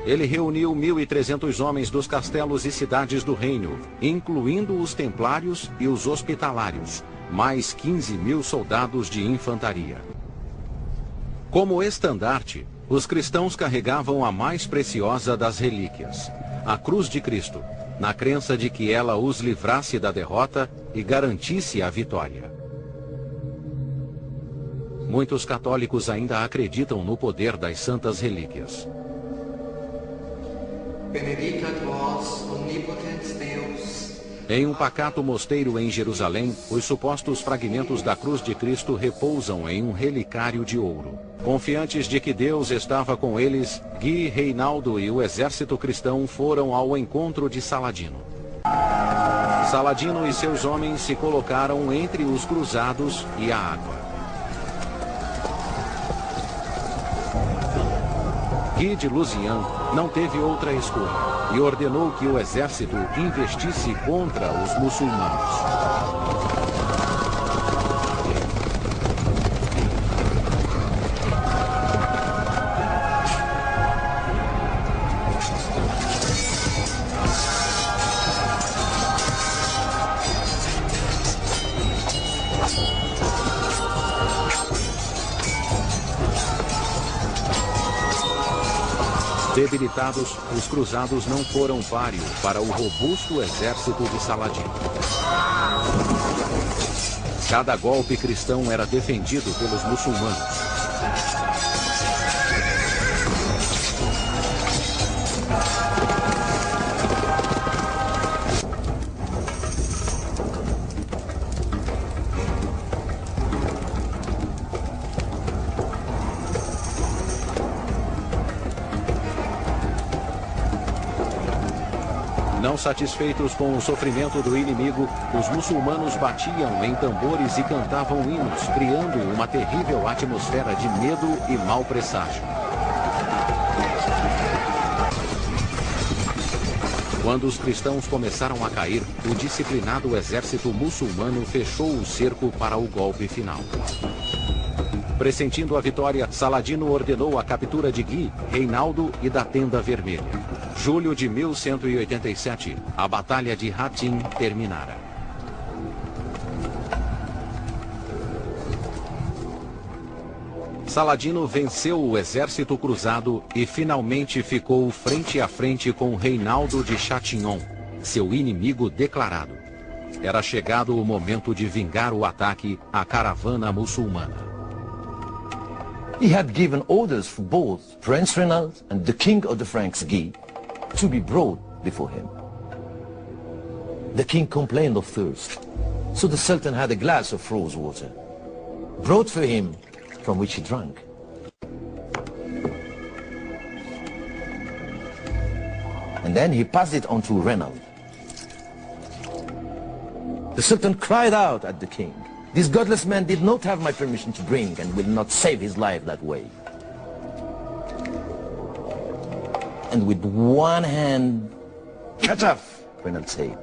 Ele reuniu 1.300 homens dos castelos e cidades do reino, incluindo os templários e os hospitalários, mais 15.000 soldados de infantaria. Como estandarte, os cristãos carregavam a mais preciosa das relíquias, a cruz de Cristo, na crença de que ela os livrasse da derrota e garantisse a vitória. Muitos católicos ainda acreditam no poder das santas relíquias. Benedicat vos omnipotens Deus. Em um pacato mosteiro em Jerusalém, os supostos fragmentos da cruz de Cristo repousam em um relicário de ouro. Confiantes de que Deus estava com eles, Guy, Reinaldo e o exército cristão foram ao encontro de Saladino. Saladino e seus homens se colocaram entre os cruzados e a água. Guy de Lusignan não teve outra escolha e ordenou que o exército investisse contra os muçulmanos. Debilitados, os cruzados não foram páreo para o robusto exército de Saladino. Cada golpe cristão era defendido pelos muçulmanos. Não satisfeitos com o sofrimento do inimigo, os muçulmanos batiam em tambores e cantavam hinos, criando uma terrível atmosfera de medo e mau presságio. Quando os cristãos começaram a cair, o disciplinado exército muçulmano fechou o cerco para o golpe final. Pressentindo a vitória, Saladino ordenou a captura de Guy, Reinaldo e da Tenda Vermelha. Julho de 1187, a Batalha de Hatim terminara. Saladino venceu o exército cruzado e finalmente ficou frente a frente com Reinaldo de Châtillon, seu inimigo declarado. Era chegado o momento de vingar o ataque à caravana muçulmana. He had given orders for both Prince Reynald and the king of the Franks, Guy, to be brought before him. The king complained of thirst, so the Sultan had a glass of rose water brought for him, from which he drank. And then he passed it on to Reynald. The Sultan cried out at the king, "This godless man did not have my permission to drink and will not save his life that way." And with one hand, cut off, Reynald said.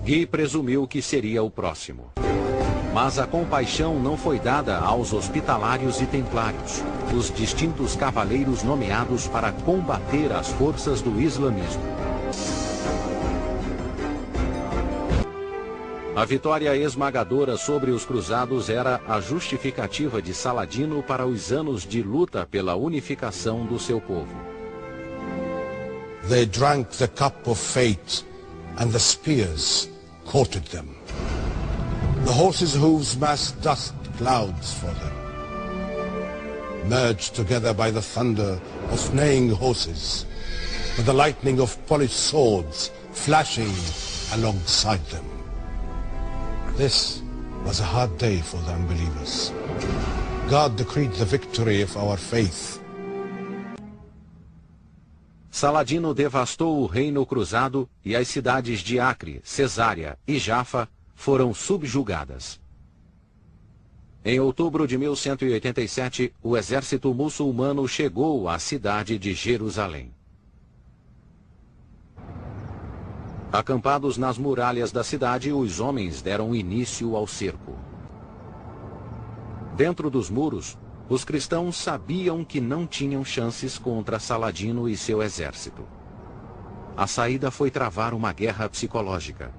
Guy presumiu que seria o próximo. Mas a compaixão não foi dada aos hospitalários e templários, os distintos cavaleiros nomeados para combater as forças do islamismo. A vitória esmagadora sobre os cruzados era a justificativa de Saladino para os anos de luta pela unificação do seu povo. They drank the cup of fate, and the spears courted them. The horses' hooves massed dust clouds for them, merged together by the thunder of neighing horses, with the lightning of polished swords flashing alongside them. This was a hard day for the unbelievers. God decreed the victory of our faith. Saladino devastou o reino cruzado e as cidades de Acre, Cesária e Jafa foram subjugadas. Em outubro de 1187, o exército muçulmano chegou à cidade de Jerusalém. Acampados nas muralhas da cidade, os homens deram início ao cerco. Dentro dos muros, os cristãos sabiam que não tinham chances contra Saladino e seu exército. A saída foi travar uma guerra psicológica.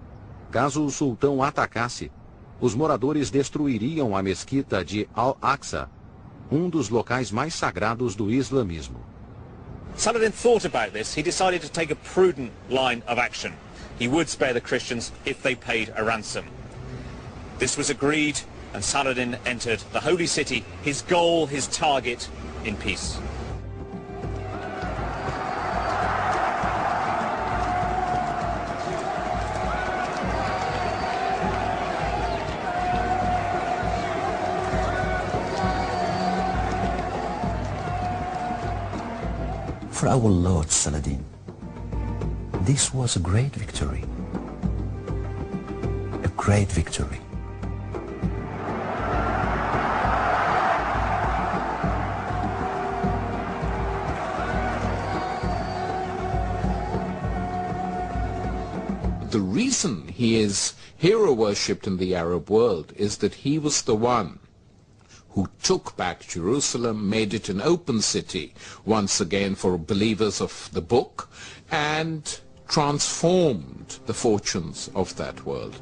Caso o sultão atacasse, os moradores destruiriam a mesquita de Al-Aqsa, dos locais mais sagrados do islamismo. Saladin thought about this. He decided to take a prudent line of action. He would spare the Christians if they paid a ransom. This was agreed, and Saladin entered the holy city, his goal, his target, in peace. For our Lord Saladin, this was a great victory. A great victory. The reason he is hero-worshipped in the Arab world is that he was the one who took back Jerusalem, made it an open city once again for believers of the book, and transformed the fortunes of that world.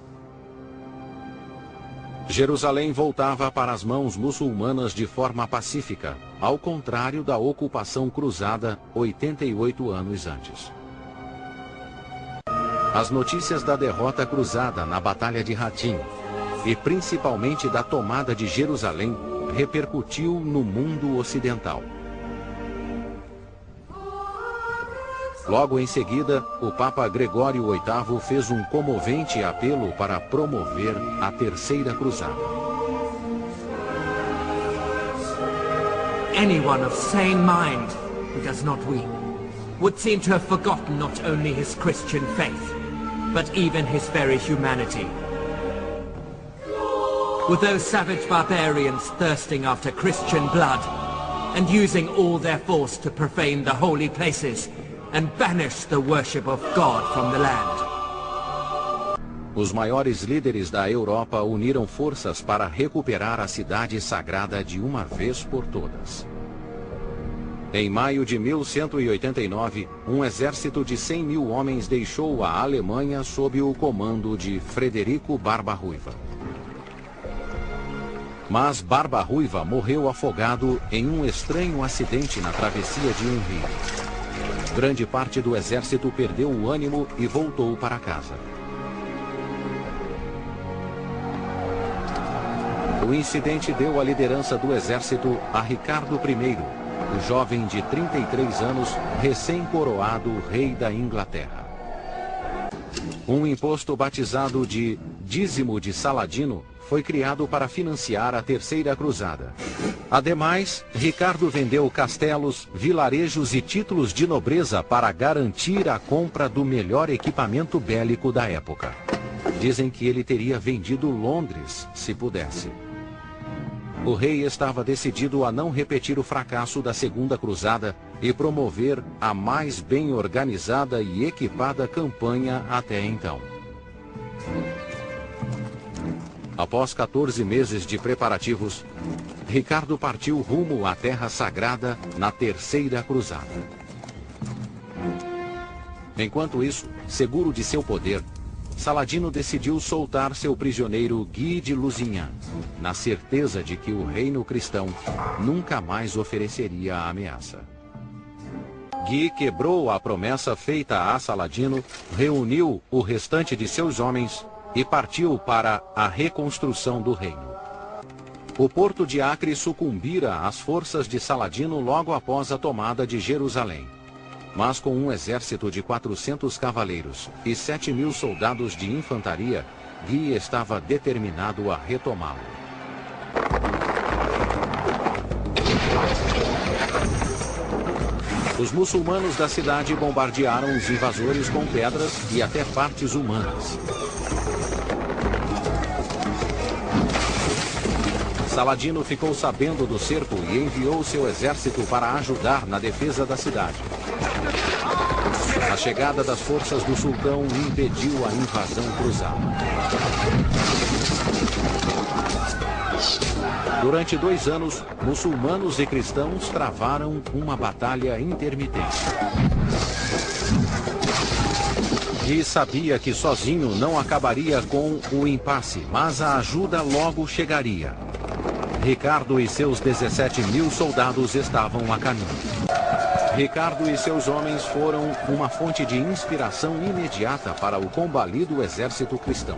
Jerusalém voltava para as mãos muçulmanas de forma pacífica, ao contrário da ocupação cruzada 88 anos antes. As notícias da derrota cruzada na Batalha de Hattin, e principalmente da tomada de Jerusalém, repercutiu no mundo ocidental. Logo em seguida, o Papa Gregório VIII fez um comovente apelo para promover a Terceira Cruzada. Anyone of sane mind who does not weep would seem to have forgotten not only his Christian faith, but even his very humanity. With those savage barbarians thirsting after Christian blood, and using all their force to profane the holy places, and banish the worship of God from the land. Os maiores líderes da Europa uniram forças para recuperar a cidade sagrada de uma vez por todas. Em maio de 1189, um exército de 100 mil homens deixou a Alemanha sob o comando de Frederico Barba-Ruiva. Mas Barba-Ruiva morreu afogado em um estranho acidente na travessia de um rio. Grande parte do exército perdeu o ânimo e voltou para casa. O incidente deu a liderança do exército a Ricardo I, o jovem de 33 anos, recém-coroado rei da Inglaterra. Um imposto batizado de dízimo de Saladino foi criado para financiar a Terceira Cruzada. Ademais, Ricardo vendeu castelos, vilarejos e títulos de nobreza para garantir a compra do melhor equipamento bélico da época. Dizem que ele teria vendido Londres, se pudesse. O rei estava decidido a não repetir o fracasso da Segunda Cruzada e promover a mais bem organizada e equipada campanha até então. Após 14 meses de preparativos, Ricardo partiu rumo à Terra Sagrada na Terceira Cruzada. Enquanto isso, seguro de seu poder, Saladino decidiu soltar seu prisioneiro Guy de Lusignan, na certeza de que o reino cristão nunca mais ofereceria a ameaça. Guy quebrou a promessa feita a Saladino, reuniu o restante de seus homens e partiu para a reconstrução do reino. O porto de Acre sucumbira às forças de Saladino logo após a tomada de Jerusalém. Mas com um exército de 400 cavaleiros e 7.000 soldados de infantaria, Guy estava determinado a retomá-lo. Os muçulmanos da cidade bombardearam os invasores com pedras e até partes humanas. Saladino ficou sabendo do cerco e enviou seu exército para ajudar na defesa da cidade. A chegada das forças do sultão impediu a invasão cruzada. Durante 2 anos, muçulmanos e cristãos travaram uma batalha intermitente. Guy sabia que sozinho não acabaria com o impasse, mas a ajuda logo chegaria. Ricardo e seus 17.000 soldados estavam a caminho. Ricardo e seus homens foram uma fonte de inspiração imediata para o combalido exército cristão.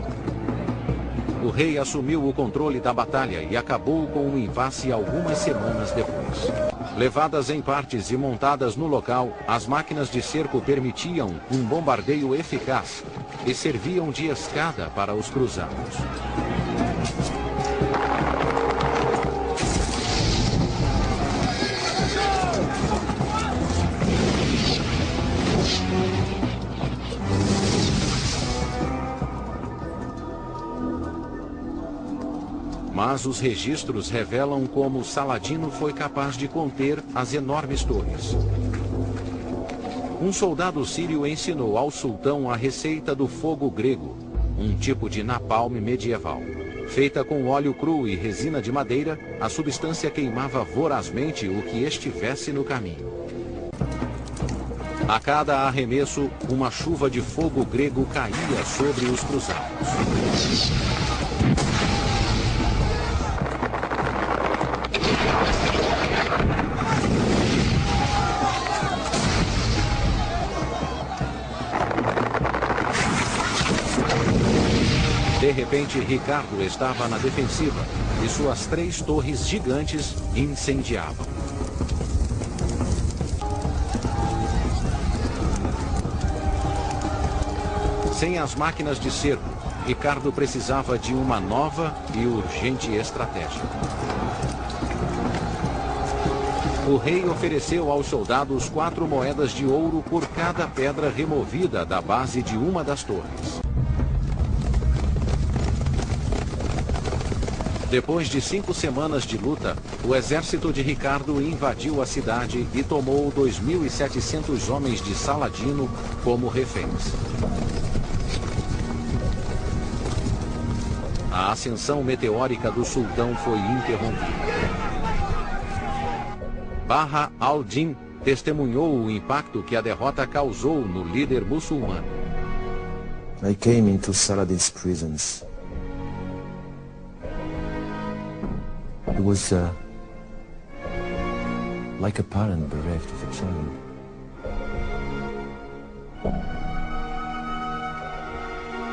O rei assumiu o controle da batalha e acabou com o impasse algumas semanas depois. Levadas em partes e montadas no local, as máquinas de cerco permitiam um bombardeio eficaz e serviam de escada para os cruzados. Mas os registros revelam como Saladino foi capaz de conter as enormes torres. Um soldado sírio ensinou ao sultão a receita do fogo grego, um tipo de napalm medieval. Feita com óleo cru e resina de madeira, a substância queimava vorazmente o que estivesse no caminho. A cada arremesso, uma chuva de fogo grego caía sobre os cruzados. De repente, Ricardo estava na defensiva e suas 3 torres gigantes incendiavam. Sem as máquinas de cerco, Ricardo precisava de uma nova e urgente estratégia. O rei ofereceu aos soldados 4 moedas de ouro por cada pedra removida da base de uma das torres. Depois de 5 semanas de luta, o exército de Ricardo invadiu a cidade e tomou 2.700 homens de Saladino como reféns. A ascensão meteórica do sultão foi interrompida. Baha al-Din testemunhou o impacto que a derrota causou no líder muçulmano. I came into Saladin's prisons. It was like a parent bereft of a child.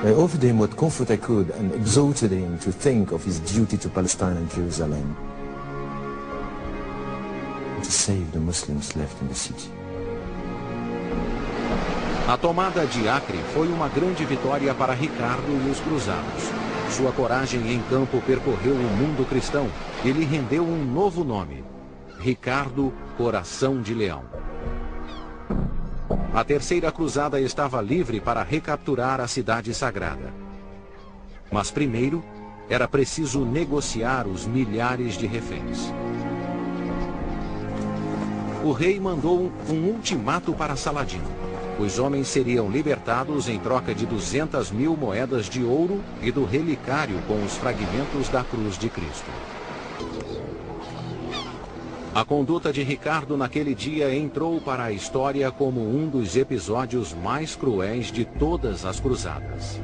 I offered him what comfort I could and exhorted him to think of his duty to Palestine and Jerusalem, and to save the Muslims left in the city. A tomada de Acre foi uma grande vitória para Ricardo e os cruzados. Sua coragem em campo percorreu o mundo cristão e lhe rendeu um novo nome: Ricardo Coração de Leão. A Terceira Cruzada estava livre para recapturar a cidade sagrada. Mas primeiro, era preciso negociar os milhares de reféns. O rei mandou um ultimato para Saladino. Os homens seriam libertados em troca de 200.000 moedas de ouro e do relicário com os fragmentos da cruz de Cristo. A conduta de Ricardo naquele dia entrou para a história como um dos episódios mais cruéis de todas as cruzadas.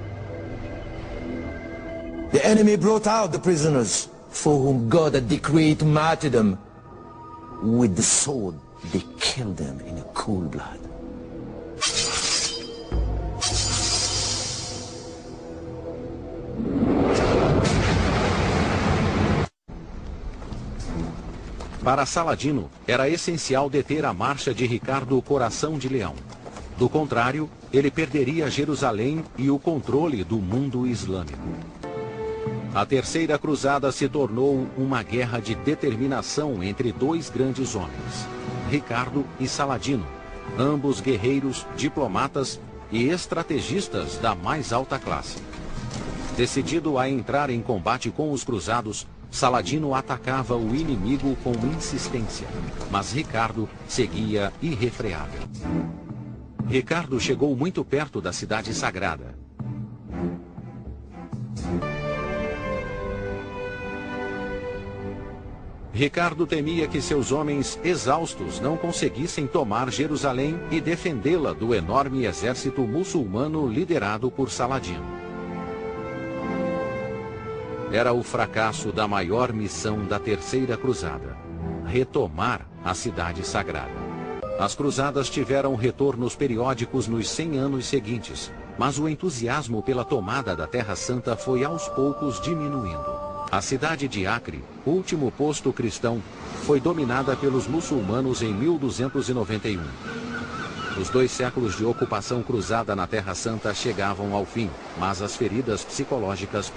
The enemy brought out the prisoners for whom God had decreed martyrdom. With the sword, they killed them in cool blood. Para Saladino, era essencial deter a marcha de Ricardo Coração de Leão. Do contrário, ele perderia Jerusalém e o controle do mundo islâmico. A Terceira Cruzada se tornou uma guerra de determinação entre dois grandes homens, Ricardo e Saladino, ambos guerreiros, diplomatas e estrategistas da mais alta classe. Decidido a entrar em combate com os cruzados, Saladino atacava o inimigo com insistência, mas Ricardo seguia irrefreável. Ricardo chegou muito perto da cidade sagrada. Ricardo temia que seus homens exaustos não conseguissem tomar Jerusalém e defendê-la do enorme exército muçulmano liderado por Saladino. Era o fracasso da maior missão da Terceira Cruzada: retomar a cidade sagrada. As cruzadas tiveram retornos periódicos nos 100 anos seguintes, mas o entusiasmo pela tomada da Terra Santa foi aos poucos diminuindo. A cidade de Acre, último posto cristão, foi dominada pelos muçulmanos em 1291. Os 2 séculos de ocupação cruzada na Terra Santa chegavam ao fim, mas as feridas psicológicas